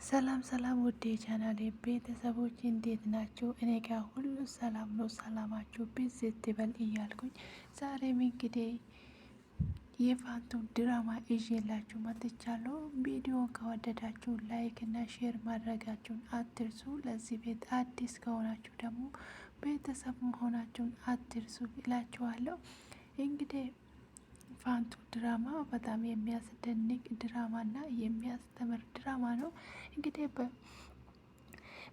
ሰላም ሰላም ውድ የቻናሌ ቤተሰቦች እንዴት ናችሁ? እኔ ጋር ሁሉ ሰላም ነው። ሰላማችሁ ብዝት ይበል እያልኩኝ ዛሬም እንግዲህ የፋንቱ ድራማ ይዤላችሁ መጥቻለሁ። ቪዲዮን ከወደዳችሁ ላይክ እና ሼር ማድረጋችሁን አትርሱ። ለዚህ ቤት አዲስ ከሆናችሁ ደግሞ ቤተሰብ መሆናችሁን አትርሱ እላችኋለሁ። እንግዲህ ፋንቱ ድራማ በጣም የሚያስደንቅ ድራማና የሚያስተምር ድራማ ነው። እንግዲህ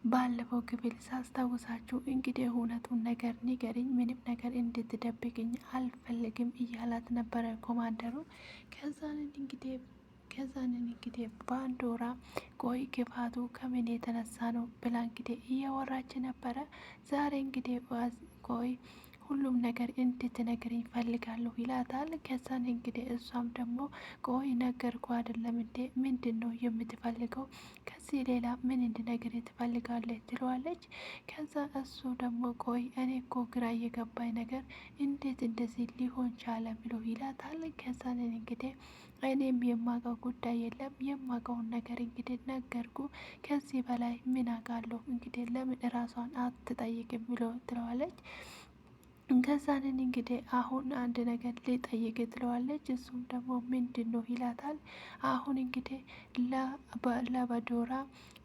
ባለፈው ክፍል ሳስታውሳችሁ እንግዲህ እውነቱን ነገር ንገሪኝ፣ ምንም ነገር እንድትደብቅኝ አልፈልግም እያላት ነበረ ኮማንደሩ። ከዛንን እንግዲህ ባንዶራ ቆይ ክፋቱ ከምን የተነሳ ነው ብላ እንግዲህ እያወራች ነበረ። ዛሬ እንግዲህ ቆይ ሁሉም ነገር እንድትነግረኝ ፈልጋለሁ ይላታል። ከዛን እንግዲህ እሷም ደግሞ ቆይ ነገርኩ አይደለም እንዴ ምንድን ነው የምትፈልገው? ከዚህ ሌላ ምን እንድነግርህ ትፈልጋለች ትለዋለች። ከዛ እሱ ደግሞ ቆይ እኔ እኮ ግራ እየገባኝ ነገር እንዴት እንደዚህ ሊሆን ቻለ ብሎ ይላታል። ከዛን እንግዲህ እኔም የማውቀው ጉዳይ የለም የማውቀውን ነገር እንግዲህ ነገርኩ፣ ከዚህ በላይ ምን አውቃለሁ እንግዲህ ለምን እራሷን አትጠይቅም ብሎ ትለዋለች። ከዛንን እንግዲህ አሁን አንድ ነገር ልጠይቅ ትለዋለች። እሱም ደግሞ ምንድን ነው ይላታል። አሁን እንግዲህ ለባዶራ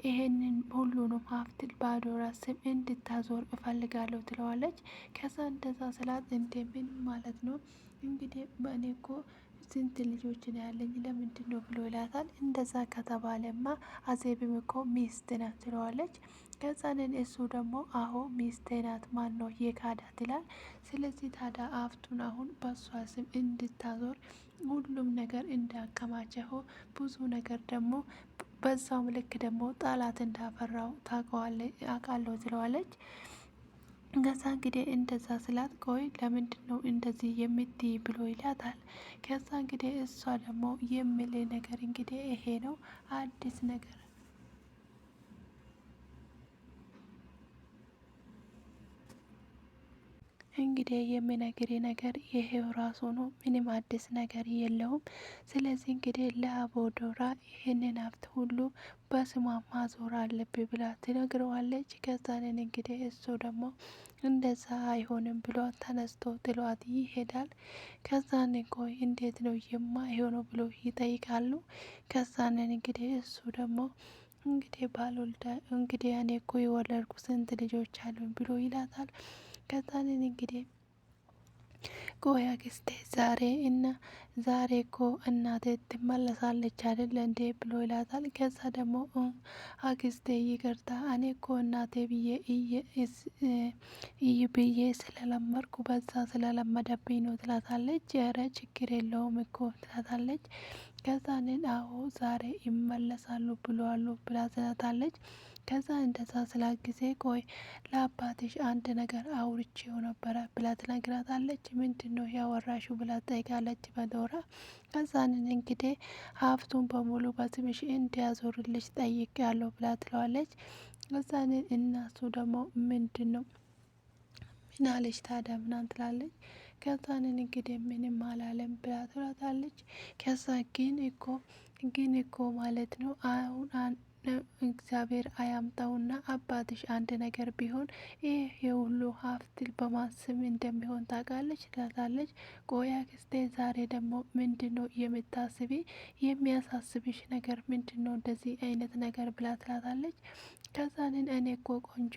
ይሄንን ሁሉንም ሀብት ባዶራ ስም እንድታዞር እፈልጋለሁ ትለዋለች። ከዛ እንደዛ ስላት እንደምን ማለት ነው እንግዲህ በእኔ እኮ ስንት ልጆች ነው ያለኝ ለምንድን ነው ብሎ ይላታል። እንደዛ ከተባለማ አዜብም እኮ ሚስት ናት ትለዋለች። ከዛንን እሱ ደግሞ አሁ ሚስቴ ናት ማን ነው የካዳት ይላል። ስለዚህ ታዲያ ሀብቱን አሁን በሷ ስም እንድታዞር ሁሉም ነገር እንዳከማቸው ብዙ ነገር ደግሞ በዛውም ልክ ደግሞ ጠላት እንዳፈራው ታውቀዋለች አውቃለሁ ትለዋለች። ከዛ እንግዲህ እንደዛ ስላት ቆይ ለምንድን ነው እንደዚህ የምትይ ብሎ ይላታል። ከዛ እንግዲህ እሷ ደግሞ የሚል ነገር እንግዲህ ይሄ ነው አዲስ ነገር እንግዲህ የሚነግር ነገር ይሄው ራሱ ነው። ምንም አዲስ ነገር የለውም። ስለዚህ እንግዲህ ለአቦዶራ ይህንን ሀብት ሁሉ በስሟ ማዞር አለብኝ ብላ ትነግረዋለች። ከዛንን እንግዲህ እሱ ደግሞ እንደዛ አይሆንም ብሎ ተነስቶ ጥሏት ይሄዳል። ከዛን ቆይ እንዴት ነው የማይሆነው ብሎ ይጠይቃሉ። ከዛንን እንግዲህ እሱ ደግሞ እንግዲህ ባልወልዳ እንግዲህ እኔ እኮ የወለድኩ ስንት ልጆች አሉኝ ብሎ ይላታል። ከዛንን እንግዲህ ቆይ አክስቴ ዛሬ እኮ እናቴ ትመለሳለች አይደል እንዴ ብሎ ይላታል። ከዛ ደግሞ አክስቴ ይቅርታ እኔ እኮ እናቴ ብዬ ስለለመድኩ በዛ ስለለመደብኝ ነው ትላታለች። ኧረ ችግር የለውም እኮ ትላታለች። ከዛንን አዎ ዛሬ ይመለሳሉ ብለዋሉ ብላ ትላታለች። ከዛ እንደዛ ስላት ጊዜ ቆይ ለአባትሽ አንድ ነገር አውርቼው ነበረ ብላ ትነግራታለች። ምንድን ነው ያወራሽው ብላ ትጠይቃለች በዶራ። ከዛንን እንግዲህ ሀብቱን በሙሉ በስምሽ እንዲያዞርልሽ ጠይቄያለሁ ብላ ትለዋለች። ከዛንን እናሱ ደግሞ ምንድን ነው ምን አለች ታዲያ ምናምን ትላለች። ከዛንን እንግዲህ ምንም አላለም ብላ ትላታለች። ከዛ ግን እኮ ማለት ነው አሁን እግዚአብሔር አያምጣውና አባትሽ አንድ ነገር ቢሆን ይህ የሁሉ ሀብት በማን ስም እንደሚሆን ታውቃለች ትላታለች። ቆይ አክስቴ ዛሬ ደግሞ ምንድን ነው የምታስቢ? የሚያሳስብሽ ነገር ምንድን ነው እንደዚህ አይነት ነገር ብላ ትላታለች። ከዛንን እኔ እኮ ቆንጆ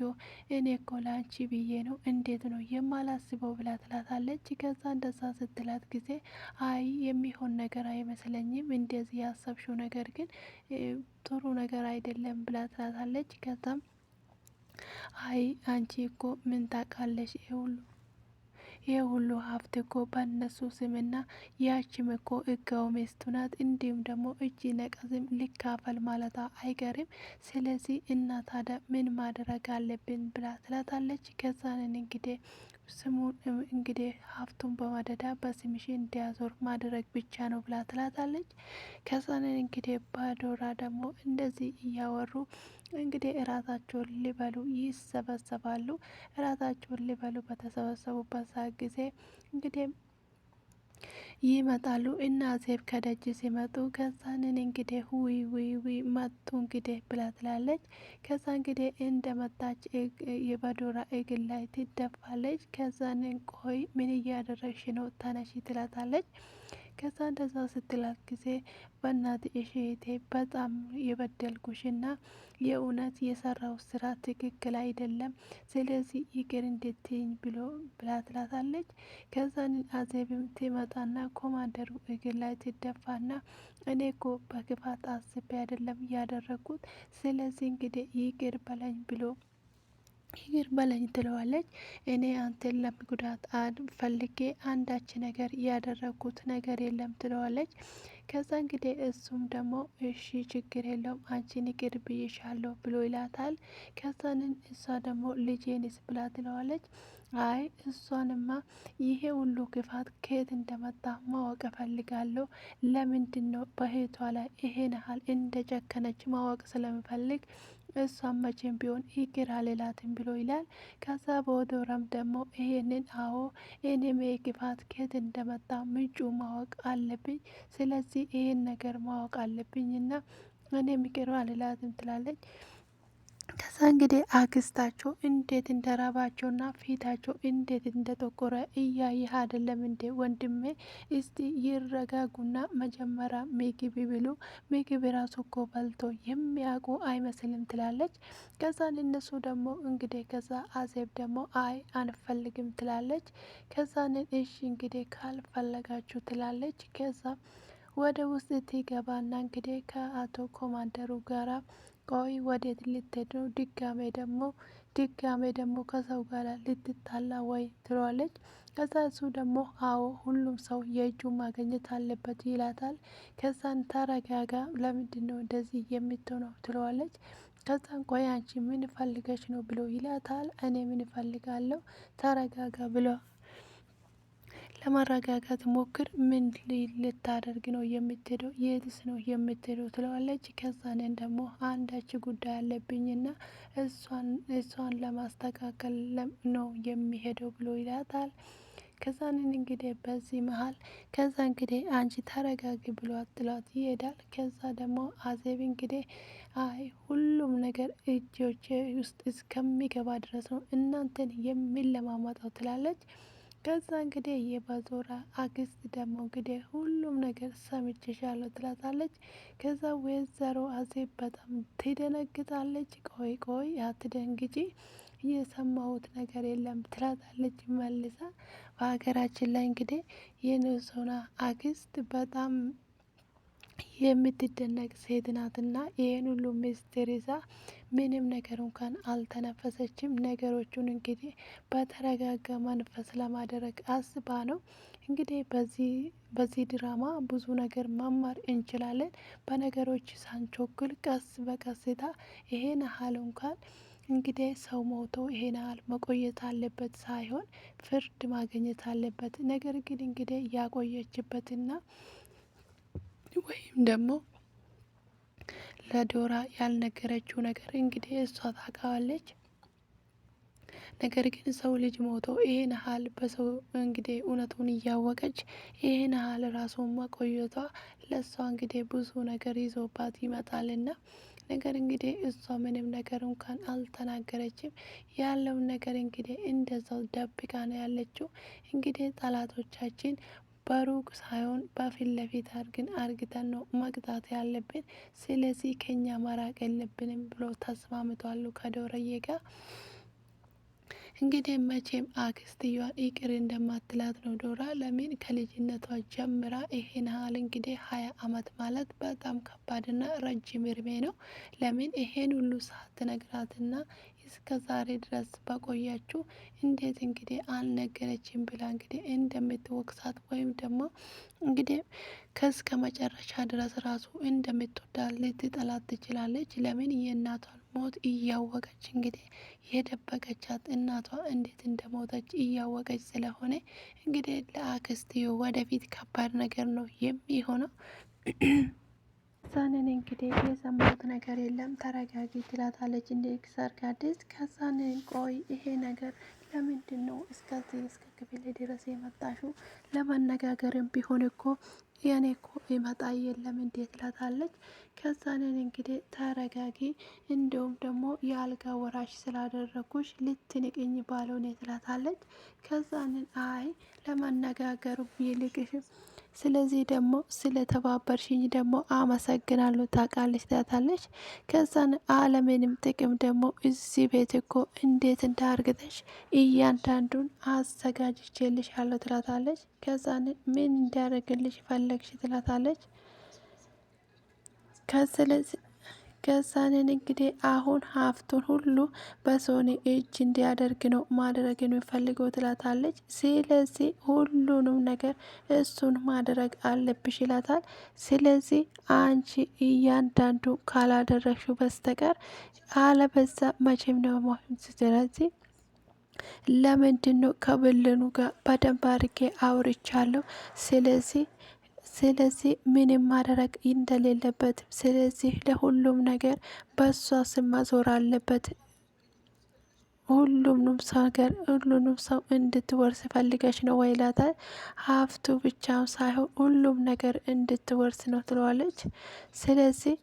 እኔ እኮ ላንቺ ብዬ ነው እንዴት ነው የማላስበው ብላ ትላታለች። ከዛ እንደዛ ስትላት ጊዜ አይ የሚሆን ነገር አይመስለኝም እንደዚህ ያሰብሽው ነገር ግን ጥሩ ነገር አይደለም ብላ ትላታለች። ከዛም አይ አንቺ እኮ ምን ታውቃለሽ ይሄ ሁሉ ሀብት እኮ በእነሱ ስምና ያችም እኮ ህጋው ሚስቱ ናት። እንዲሁም ደግሞ እጅ ነቀዝም ሊካፈል ማለቷ አይቀርም። ስለዚህ እና ታዲያ ምን ማድረግ አለብን ብላ ትላታለች። ከዛንን እንግዲህ ስሙን እንግዲህ ሀብቱን በመደዳ በስምሽ እንዲያዞር ማድረግ ብቻ ነው ብላ ትላታለች። ከዛንን እንግዲህ ባዶራ ደግሞ እንደዚህ እያወሩ እንግዲህ እራታቸውን ሊበሉ ይሰበሰባሉ። እራታቸውን ሊበሉ በተሰበሰቡበት ሰዓት ጊዜ እንግዲህ ይመጣሉ እና አዜብ ከደጅ ሲመጡ ከዛንን እንግዲህ ውይ ውይ ውይ መጡ እንግዲህ ብላ ትላለች። ከዛ እንግዲህ እንደመጣች የበዶራ እግር ላይ ትደፋለች። ከዛንን ቆይ ምን እያደረግሽ ነው ተነሺ ትላታለች። ከዛ እንደዛ ስትላት ጊዜ በእናትሽ እህቴ በጣም የበደልኩሽና የእውነት የሰራው ስራ ትክክል አይደለም፣ ስለዚህ ይቅር እንድትይኝ ብላ ትላታለች። ከዛን አዜብም ትመጣና ኮማንደሩ እግር ላይ ትደፋና እኔ እኮ በክፋት አስቤ አይደለም ያደረግኩት፣ ስለዚህ እንግዲህ ይቅር በለኝ ትለዋለች። እኔ አንተን ለመጉዳት ፈልጌ አንዳች ነገር ያደረግኩት ነገር የለም ትለዋለች። ከዛ እንግዲህ እሱም ደግሞ እሺ ችግር የለውም አንቺን ይቅር ብዬሻለሁ ብሎ ይላታል። ከዛንን እሷ ደግሞ ልጄንስ ብላ ትለዋለች። አይ እሷንማ ይሄ ሁሉ ክፋት ከየት እንደመጣ ማወቅ እፈልጋለሁ። ለምንድን ነው በእህቷ ላይ ይሄን ያህል እንደ ጨከነች ማወቅ ስለምፈልግ እሷን መቼም ቢሆን ይቅር አልላትም ብሎ ይላል። ከዛ በወዶራም ደግሞ ይሄንን አዎ እኔም ክፋት ከየት እንደመጣ ምንጩ ማወቅ አለብኝ፣ ስለዚህ ይሄን ነገር ማወቅ አለብኝና እኔም ይቅር አልላትም ትላለች። ከዛ እንግዲህ አክስታቸው እንዴት እንደራባቸውና ፊታቸው እንዴት እንደጠቆረ እያየህ አይደለም እንዴ ወንድሜ? እስቲ ይረጋጉና መጀመሪያ ምግብ ብሉ፣ ምግብ ራሱ እኮ በልቶ የሚያውቁ አይመስልም ትላለች። ከዛን እነሱ ደግሞ እንግዲህ ከዛ አዜብ ደግሞ አይ አንፈልግም ትላለች። ከዛን እሺ እንግዲህ ካልፈለጋችሁ ትላለች። ከዛ ወደ ውስጥ ትገባና እንግዲህ ከአቶ ኮማንደሩ ጋራ ቆይ ወዴት ልትሄድ ነው? ድጋሜ ደግሞ ከሰው ጋር ልትጣላ ወይ ትለዋለች። ከዛ እሱ ደግሞ አዎ ሁሉም ሰው የእጁ ማግኘት አለበት ይላታል። ከዛን ተረጋጋ፣ ለምንድን ነው እንደዚህ የምትሆነው ትለዋለች። ከዛን ቆይ አንቺ ምን ፈልገሽ ነው ብሎ ይላታል። እኔ ምን ፈልጋለሁ ተረጋጋ ብሎ ለማረጋጋት ሞክር። ምን ልታደርግ ነው የምትሄደው? የትስ ነው የምትሄደው ትለዋለች። ከዛንን ደግሞ አንዳች ጉዳይ አለብኝና እሷን ለማስተካከል ነው የሚሄደው ብሎ ይላታል። ከዛንን እንግዲህ በዚህ መሀል ከዛ እንግዲህ አንቺ ተረጋጊ ብሎ ጥሏት ይሄዳል። ከዛ ደግሞ አዜብ እንግዲህ አይ ሁሉም ነገር እጆቼ ውስጥ እስከሚገባ ድረስ ነው እናንተን የሚለማመጠው ትላለች። ከዛ እንግዲህ የባዞራ አክስት ደግሞ እንግዲህ ሁሉም ነገር ሰምቼሻለሁ ትላታለች። ከዛ ወይዘሮ አዜብ በጣም ትደነግጣለች። ቆይ አትደንግጪ የሰማሁት ነገር የለም ትላታለች መልሳ። በሀገራችን ላይ እንግዲህ የንጹና አክስት በጣም የምትደነቅ ሴት ናትና ይህን ሁሉ ምስጢር ይዛ ምንም ነገር እንኳን አልተነፈሰችም። ነገሮቹን እንግዲህ በተረጋጋ መንፈስ ለማድረግ አስባ ነው። እንግዲህ በዚህ ድራማ ብዙ ነገር መማር እንችላለን። በነገሮች ሳንቾክል ቀስ በቀስታ ይሄን ያህል እንኳን እንግዲህ ሰው ሞቶ ይሄን ያህል መቆየት አለበት ሳይሆን ፍርድ ማግኘት አለበት። ነገር ግን እንግዲህ ያቆየችበትና ወይም ደግሞ ለዶራ ያልነገረችው ነገር እንግዲህ እሷ ታውቃለች። ነገር ግን ሰው ልጅ ሞቶ ይሄን ያህል በሰው እንግዲህ እውነቱን እያወቀች ይሄን ያህል ራሱን መቆየቷ ለእሷ እንግዲህ ብዙ ነገር ይዞባት ይመጣልና ነገር እንግዲህ እሷ ምንም ነገር እንኳን አልተናገረችም። ያለውን ነገር እንግዲህ እንደዛው ደብቃ ነው ያለችው። እንግዲህ ጠላቶቻችን በሩቅ ሳይሆን በፊት ለፊት አርግተን ነው መቅጣት ያለብን። ስለዚህ ከኛ መራቅ የለብንም ብሎ ተስማምቷሉ ከዶረዬ ጋር። እንግዲህ መቼም አክስትየዋን ይቅር እንደማትላት ነው ዶራ። ለምን ከልጅነቷ ጀምራ ይሄን ያህል እንግዲህ 20 አመት ማለት በጣም ከባድና ረጅም እድሜ ነው። ለምን ይሄን ሁሉ ሳትነግራትና እስከ ዛሬ ድረስ በቆያችሁ እንዴት እንግዲህ አልነገረችም ብላ እንግዲህ እንደምትወቅሳት ወይም ደግሞ እንግዲህ ከእስከ መጨረሻ ድረስ ራሱ እንደምትወዳት ልትጠላት ትችላለች። ለምን የእናቷን ሞት እያወቀች እንግዲህ የደበቀቻት እናቷ እንዴት እንደሞተች እያወቀች ስለሆነ እንግዲህ ለአክስትዮ ወደፊት ከባድ ነገር ነው የሚሆነው። ከዛንን እንግዲህ የሰማሁት ነገር የለም ተረጋጊ ትላታለች። እንደ ሰርካዲስ ከዛንን ቆይ ይሄ ነገር ለምንድን ነው እስከዚህ እስከ ክፍል ድረስ የመጣሽው? ለመነጋገርም ቢሆን እኮ የኔ እኮ ይመጣ የለም እንዴት ትላታለች። ከዛንን እንግዲህ ተረጋጊ፣ እንዲሁም ደግሞ የአልጋ ወራሽ ስላደረጉሽ ልትንቅኝ ባልሆነ ትላታለች። ከዛንን አይ ለመነጋገሩ ይልቅሽም ስለዚህ ደግሞ ስለተባበርሽኝ ደግሞ አመሰግናለሁ ታውቃለች ትላታለች። ከዛን አለምንም ጥቅም ደግሞ እዚህ ቤት እኮ እንዴት እንዳርግተሽ እያንዳንዱን አዘጋጅቼልሻለሁ ትላታለች። ከዛን ምን እንዲያደርግልሽ ፈለግሽ ትላታለች። ከዛንን እንግዲህ አሁን ሀብቱን ሁሉ በሶኒ እጅ እንዲያደርግ ነው ማድረግ የሚፈልገው ትላታለች። ስለዚህ ሁሉንም ነገር እሱን ማድረግ አለብሽ ይላታል። ስለዚህ አንቺ እያንዳንዱ ካላደረግሽው በስተቀር አለበዛ መቼም ነው። ስለዚህ ለምንድን ነው ከብልኑ ጋር በደንብ አድርጌ አውርቻለሁ። ስለዚህ ምንም ማድረግ እንደሌለበት፣ ስለዚህ ለሁሉም ነገር በሷ ስም መዞር አለበት። ሁሉንም ሰው እንድትወርስ ፈልገች ነው ወይ ይላታል። ሀብቱ ብቻም ሳይሆን ሁሉም ነገር እንድትወርስ ነው ትለዋለች። ስለዚህ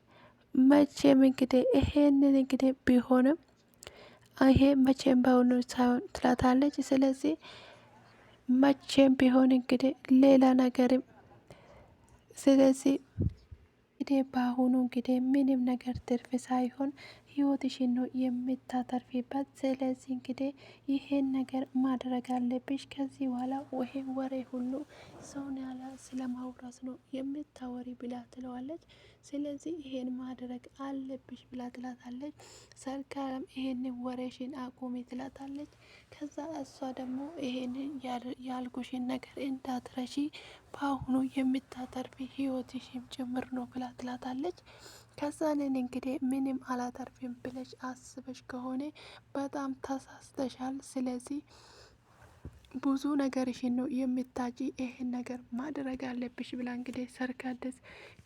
መቼም እንግዲህ ይሄንን እንግዲህ ቢሆንም ይሄ መቼም በሆኑ ሳይሆን ትላታለች። ስለዚህ መቼም ቢሆን እንግዲህ ሌላ ነገርም ስለዚህ እንግዲህ በአሁኑ እንግዲህ ምንም ነገር ትርፍ ሳይሆን ህይወትሽን ነው የምታተርፊበት። ስለዚህ እንግዲህ ይሄን ነገር ማድረግ አለብሽ። ከዚህ በኋላ ይሄ ወሬ ሁሉ ሰውን ያለ ስለማውራት ነው የምታወሪ ብላ ትለዋለች። ስለዚህ ይሄን ማድረግ አለብሽ ብላ ትላታለች። ሰርካለም ይሄንን ወሬሽን አቁሚ ትላታለች። ከዛ እሷ ደግሞ ይሄንን ያልኩሽን ነገር እንዳትረሺ በአሁኑ የምታተርፊ ህይወትሽም ጭምር ነው ብላ ትላታለች። ከዛንን እንግዲህ ምንም አላተርፊም ብለሽ አስበሽ ከሆነ በጣም ተሳስተሻል። ስለዚህ ብዙ ነገርሽን ነው የምታጪ፣ ይሄን ነገር ማድረግ አለብሽ ብላ እንግዲህ ሰርካደስ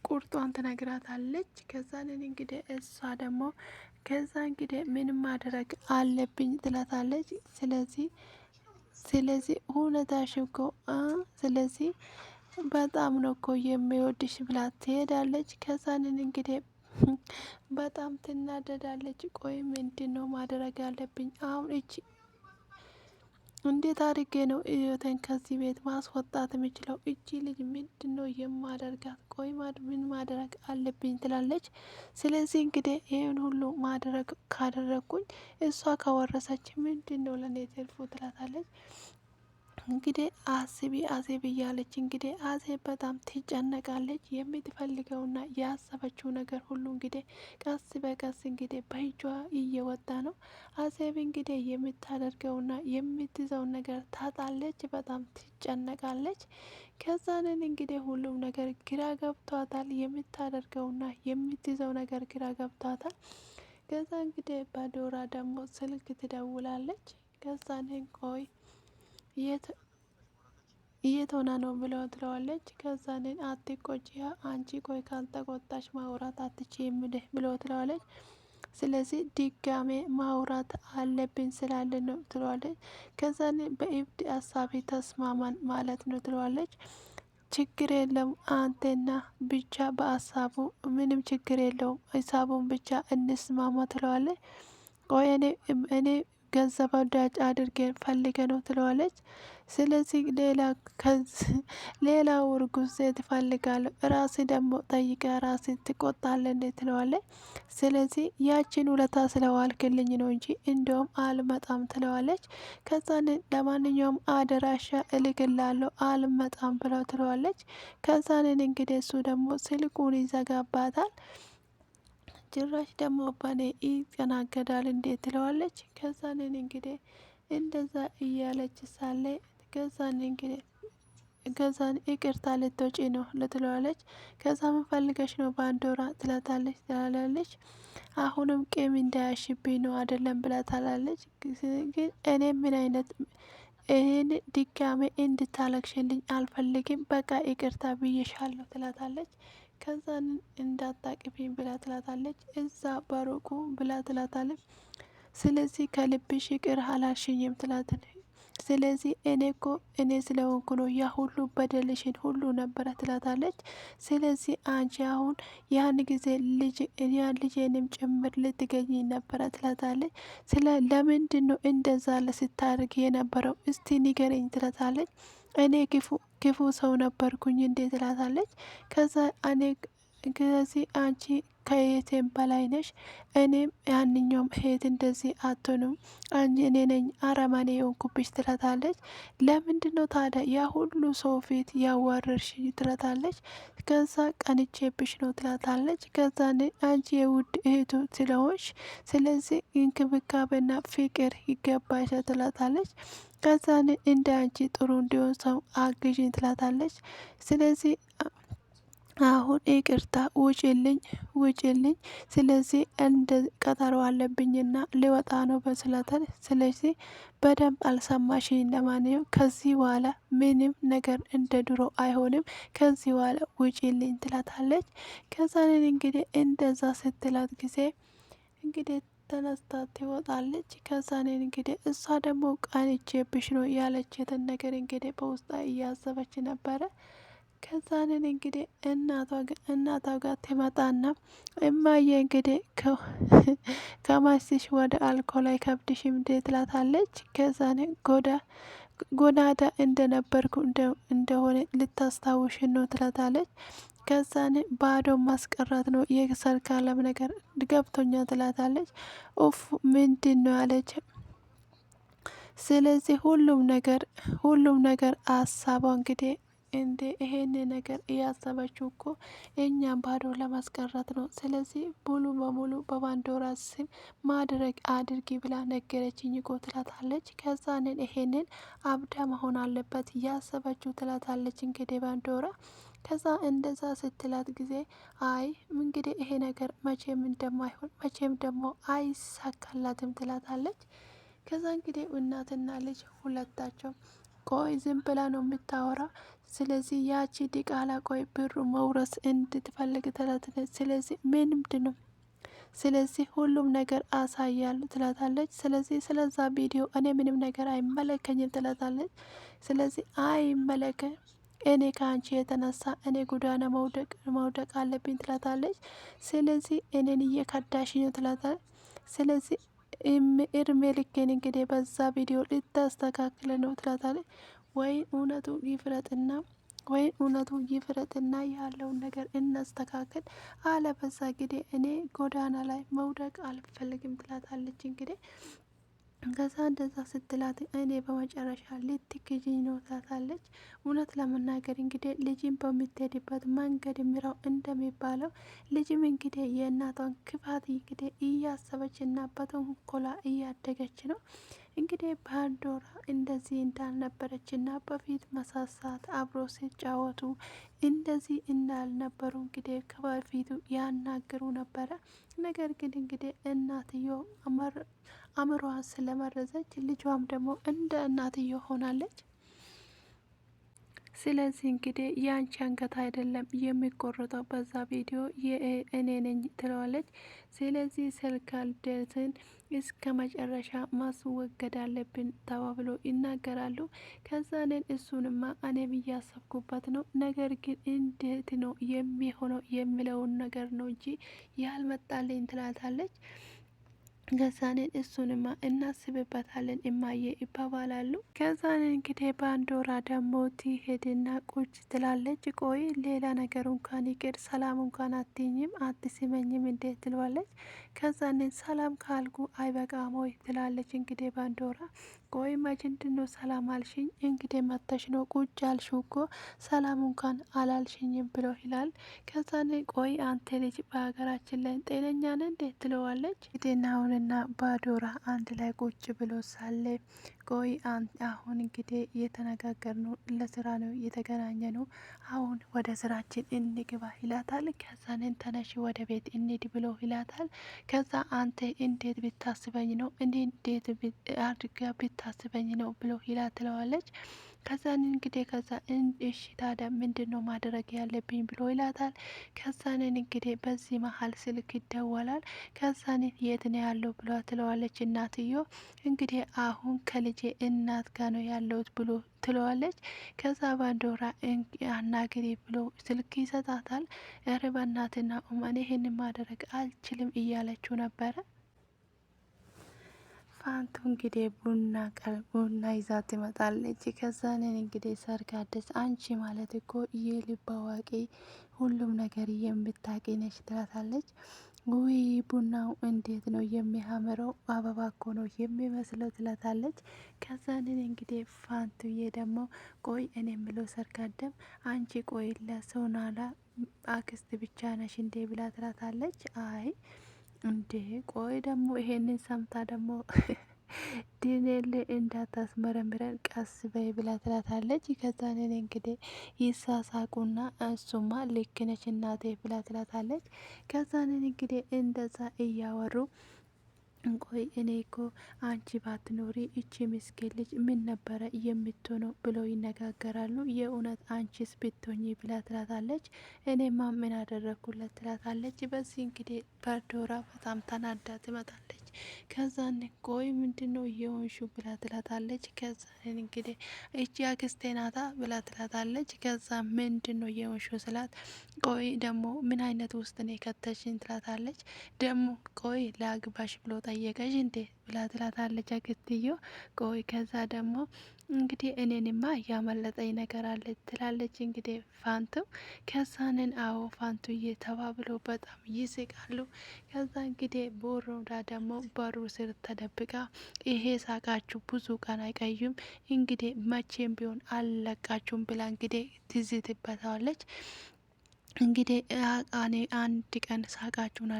ቁርጧን ትነግራታለች። ከዛንን እንግዲህ እሷ ደግሞ ከዛ እንግዲህ ምንም ማድረግ አለብኝ ትላታለች። ስለዚህ እውነታሽ እኮ ስለዚህ በጣም ነው እኮ የሚወድሽ ብላ ትሄዳለች። ከዛንን እንግዲህ በጣም ትናደዳለች። ቆይ ምንድን ነው ማድረግ ያለብኝ አሁን? እንዴት አድርጌ ነው ህይወቴን ከዚህ ቤት ማስወጣት የምችለው? እቺ ልጅ ምንድን ነው የማደርጋት? ቆይ ምን ማድረግ አለብኝ ትላለች። ስለዚህ እንግዲህ ይህን ሁሉ ማድረግ ካደረግኩኝ እሷ ከወረሰች ምንድን ነው ለእኔ ትርፉ ትላታለች። እንግዲህ አሴብ እያለች እንግዲህ አሴብ በጣም ትጨነቃለች። የምትፈልገውና ያሰበችው ነገር ሁሉ እንግዲህ ቀስ በቀስ እንግዲህ በእጇ እየወጣ ነው። አሴብ እንግዲህ የምታደርገውና የምትይዘውን ነገር ታጣለች። በጣም ትጨነቃለች። ከዛንን እንግዲህ ሁሉም ነገር ግራ ገብቷታል። የምታደርገውና የምትይዘው ነገር ግራ ገብቷታል። ከዛ እንግዲህ በዶራ ደግሞ ስልክ ትደውላለች። ከዛንን ቆይ የት ሆና ነው ብለው ትለዋለች። ከዛንን አትቆጪያ አንቺ ቆይ ካልተቆጣሽ ማውራት አትችይም ብለው ትለዋለች። ስለዚህ ድጋሜ ማውራት አለብን ስላለ ነው ትለዋለች። ከዛን በኢብድ ሀሳቤ ተስማማን ማለት ነው ትለዋለች። ችግር የለም አንተና ብቻ በሀሳቡ ምንም ችግር የለውም ሀሳቡን ብቻ እንስማማ ትለዋለች። ቆይ እኔ ገንዘብ ወዳጅ አድርገን ፈልገ ነው ትለዋለች። ስለዚህ ሌላ እርጉዝ ሴት እፈልጋለሁ ራሴ ደግሞ ጠይቀ ራሴ ትቆጣለህ እንዴ ትለዋለች። ስለዚህ ያችን ውለታ ስለዋልክልኝ ነው እንጂ እንደውም አልመጣም ትለዋለች። ከዛን ለማንኛውም አደራሻ እልክላለሁ አልመጣም ብለው ትለዋለች። ከዛንን እንግዲህ እሱ ደግሞ ስልኩን ይዘጋባታል። ጭራሽ ደግሞ በኔ ይጨናገዳል እንዴት ትለዋለች። ከዛንን እንግዲህ እንደዛ እያለች ሳለ ከዛን ይቅርታ ልትወጪ ነው ልትለዋለች። ከዛ ምን ፈልገሽ ነው ባንዶራ ትላለች። አሁንም ቂም እንዳያሽብኝ ነው አይደለም ብላ ታላለች። ግን እኔ ምን አይነት ይህን ድጋሜ እንድታለቅሽልኝ አልፈልግም በቃ ይቅርታ ብዬሻለሁ ትላታለች። ከዛን እንዳታቅፊኝ ብላ ትላታለች። እዛ በሩቁ ብላ ትላታለች። ስለዚህ ከልብሽ ይቅር አላልሽኝም ትላታለች። ስለዚህ እኔ ስለሆንኩ ነው ያ ሁሉ በደልሽን ሁሉ ነበረ ትላታለች። ስለዚህ አንቺ አሁን ያን ጊዜ ልጄንም ጭምር ልትገኝ ነበረ ትላታለች። ለምንድን ነው እንደዛ ስታደርግ የነበረው እስቲ ንገረኝ ትላታለች። እኔ ክፉ ሰው ነበርኩኝ እንዴ ትላታለች። ከዛ ከዚህ አንቺ ከየቴም በላይ ነሽ። እኔም ያንኛውም እህት እንደዚህ አትሆንም። እኔ ነኝ አረመኔ የሆንኩብሽ ትላታለች። ለምንድነው ታዲያ ያ ሁሉ ሰው ፊት ያዋረርሽ ትላታለች። ከዛ ቀንቼብሽ ነው ትላታለች። ከዛ አንቺ የውድ እህቱ ስለሆንሽ ስለዚህ እንክብካቤና ፍቅር ይገባሻል ትላታለች። ከዛን እንደ አንቺ ጥሩ እንዲሆን ሰው አግዥኝ ትላታለች። ስለዚህ አሁን ይቅርታ ውጭልኝ። ስለዚህ እንደ ቀጠሮ አለብኝና ሊወጣ ነው በስላታል። ስለዚህ በደንብ አልሰማሽኝ። ለማንኛውም ከዚህ በኋላ ምንም ነገር እንደ ድሮ አይሆንም። ከዚህ በኋላ ውጭልኝ ትላታለች። ከዛንን እንግዲህ እንደዛ ስትላት ጊዜ እንግዲህ ተነስታ ትወጣለች። ከዛንን እንግዲህ እሷ ደግሞ ቀንቼብሽ ነው ያለችትን ነገር እንግዲህ በውስጧ እያሰበች ነበረ። ከዛንን እንግዲህ እናቷ ጋር ትመጣና እማዬ እንግዲህ ከማስሽ ወደ አልኮል አይከብድሽም እንዴ ትላታለች። ከዛን ጎናዳ እንደነበርኩ እንደሆነ ልታስታውሽን ነው ትላታለች። ከዛን ባዶ ማስቀራት ነው የሰርካለም ነገር ገብቶኛ ትላታለች። ኡፍ ምንድን ነው ያለች። ስለዚህ ሁሉም ነገር አሳቧ እንግዲህ እንዴ ይሄን ነገር እያሰበችው እኮ እኛም ባዶ ለማስቀረት ነው። ስለዚህ ሙሉ በሙሉ በባንዶራ ስም ማድረግ አድርጊ ብላ ነገረችኝ እኮ ትላታለች። ከዛንን ይሄንን አብዳ መሆን አለበት እያሰበችው ትላታለች እንግዲህ ባንዶራ። ከዛ እንደዛ ስትላት ጊዜ አይ እንግዲህ ይሄ ነገር መቼም እንደማይሆን መቼም ደግሞ አይሳካላትም ትላታለች። ከዛ እንግዲህ እናትና ልጅ ሁለታቸው ቆይ ዝም ብላ ነው የምታወራ። ስለዚህ ያቺ ዲቃላ ቆይ ብሩ መውረስ እንድትፈልግ ትላታለች። ስለዚህ ምንድነው? ስለዚህ ሁሉም ነገር አሳያሉ ትላታለች። ስለዚህ ስለዛ ቪዲዮ እኔ ምንም ነገር አይመለከኝም ትላታለች። ስለዚህ አይመለከ እኔ ከአንቺ የተነሳ እኔ ጎዳና መውደቅ አለብኝ ትላታለች። ስለዚህ እኔን እየከዳሽ ነው ትላታለች። ስለዚህ እድሜ ልኬን እንግዲህ በዛ ቪዲዮ ልታስተካክለ ነው ትላታለች። ወይ እውነቱ ይፍረጥና ያለውን ነገር እናስተካክል። አለበዛ እንግዲህ እኔ ጎዳና ላይ መውደቅ አልፈልግም ትላታለች እንግዲህ። ከዛ እንደዛ ስትላት እኔ በመጨረሻ ልትክጂኝ ነው ትላታለች። እውነት ለመናገር እንግዲህ ልጅም በምትሄድበት መንገድ የሚራው እንደሚባለው ልጅም እንግዲህ የእናቷን ክፋት እንግዲህ እያሰበች እና በተንኮላ እያደገች ነው። እንግዲህ ፓንዶራ እንደዚህ እንዳልነበረች እና በፊት መሳሳት አብሮ ሲጫወቱ እንደዚህ እንዳልነበሩ እንግዲህ ከበፊቱ ያናግሩ ነበረ። ነገር ግን እንግዲህ እናትየው አእምሮዋን ስለመረዘች ልጇም ደግሞ እንደ እናትየው ሆናለች። ስለዚህ እንግዲህ የአንቺ አንገት አይደለም የሚቆረጠው በዛ ቪዲዮ እኔ ነኝ ትለዋለች። ስለዚህ ስልካልደትን እስከ መጨረሻ ማስወገድ አለብን ተባብሎ ይናገራሉ። ከዛንን እሱንማ እኔም እያሰብኩበት ነው፣ ነገር ግን እንዴት ነው የሚሆነው የሚለውን ነገር ነው እንጂ ያልመጣልኝ ትላታለች። ከዛንን እሱንማ እናስብበታለን እማዬ ይባባላሉ። ከዛንን እንግዲህ ባንዶራ ደግሞ ትሄድና ቁጭ ትላለች። ቆይ ሌላ ነገር እንኳን ይቅር ሰላም እንኳን አትኝም አትስመኝም እንዴት ትለዋለች። ከዛንን ሰላም ካልኩ አይበቃም ወይ ትላለች እንግዲህ ባንዶራ። ቆይ ምንድነው ሰላም አልሽኝ? እንግዲህ መተሽ ነው ቁጭ አልሽው እኮ ሰላም እንኳን አላልሽኝም ብሎ ይላል። ከዛን ቆይ አንተ ልጅ በሀገራችን ላይ ጤነኛ ነህ እንዴት ትለዋለች። ጤናውንና ባዶራ አንድ ላይ ቁጭ ብሎ ሳለ ቆይ አሁን እንግዲህ እየተነጋገር ነው ለስራ ነው እየተገናኘ ነው። አሁን ወደ ስራችን እንግባ ይላታል። ከዛንን ተነሽ ወደ ቤት እንሂድ ብሎ ይላታል። ከዛ አንተ እንዴት ብታስበኝ ነው እንዴት አድርጋ ብታስበኝ ነው ብሎ ይላት ትለዋለች። ከዛን እንግዲህ እሺ ታዲያ ምንድን ነው ማድረግ ያለብኝ ብሎ ይላታል። ከዛንን እንግዲህ በዚህ መሀል ስልክ ይደወላል። ከዛንን የት ነው ያለው ብሏ ትለዋለች እናትዮ። እንግዲህ አሁን ከልጄ እናት ጋር ነው ያለሁት ብሎ ትለዋለች። ከዛ ባንዶራ አናግሪ ብሎ ስልክ ይሰጣታል። እረ በእናትና ኡመን ይሄን ማድረግ አልችልም እያለችው ነበረ። ፋንቱ እንግዲህ ቡና ይዛ ትመጣለች። ከዛንን እንግዲህ ሰርጋደስ አንቺ ማለት እኮ የልብ አዋቂ ሁሉም ነገር የምታቂ ነች ትላታለች። ውይ ቡናው እንዴት ነው የሚያምረው! አበባ እኮ ነው የሚመስለው ትላታለች። ከዛንን እንግዲህ ፋንቱዬ ደግሞ ቆይ እኔ የምለው ሰርጋደም አንቺ ቆይ ለሶናላ አክስት ብቻ ነሽ እንዴ ብላ ትላታለች። አይ እንዴ ቆይ ደግሞ ይሄንን ሰምታ ደግሞ ዲኔል እንዳታስመረምረን ቀስ በይ ብላ ትላታለች። ከዛን እንግዲህ ይሳሳቁና እሱማ ልክ ነች እናቴ ብላ ትላታለች። ከዛንን እንግዲህ እንደዛ እያወሩ ቆይ እኔ እኮ አንቺ ባትኖሪ እቺ ምስኪን ልጅ ምን ነበረ የምትሆነው ብለው ይነጋገራሉ። የእውነት አንቺስ ብትሆኚ ብላ ትላታለች። እኔማ ምን አደረግኩለት ትላታለች። በዚህ እንግዲህ በርዶራ በጣም ተናዳ ትመጣለች። ከዛን ቆይ ምንድን ነው እየሆንሹ ብላ ትላታለች። ከዛን እንግዲህ እቺ አክስቴ ናታ ብላ ትላታለች። ከዛ ምንድን ነው እየሆንሹ ስላት ቆይ ደግሞ ምን አይነት ውስጥ ነው የከተሽኝ ትላታለች። ደግሞ ቆይ ለአግባሽ ብሎ ጠየቀሽ እንዴ ብላ ትላታለች አክስትዮ። ቆይ ከዛ ደግሞ እንግዲህ እኔንማ እያመለጠኝ ነገር አለ ትላለች እንግዲህ ፋንቱ። ከዛንን አዎ ፋንቱዬ ተባብለው በጣም ይስቃሉ። ከዛ እንግዲህ ቦሮዳ ደግሞ በሩ ስር ተደብቃ ይሄ ሳቃችሁ ብዙ ቀን አይቀዩም እንግዲህ መቼም ቢሆን አልለቃችሁም ብላ እንግዲህ ትዝትበታለች። እንግዲህ እኔ አንድ ቀን ሳቃችሁን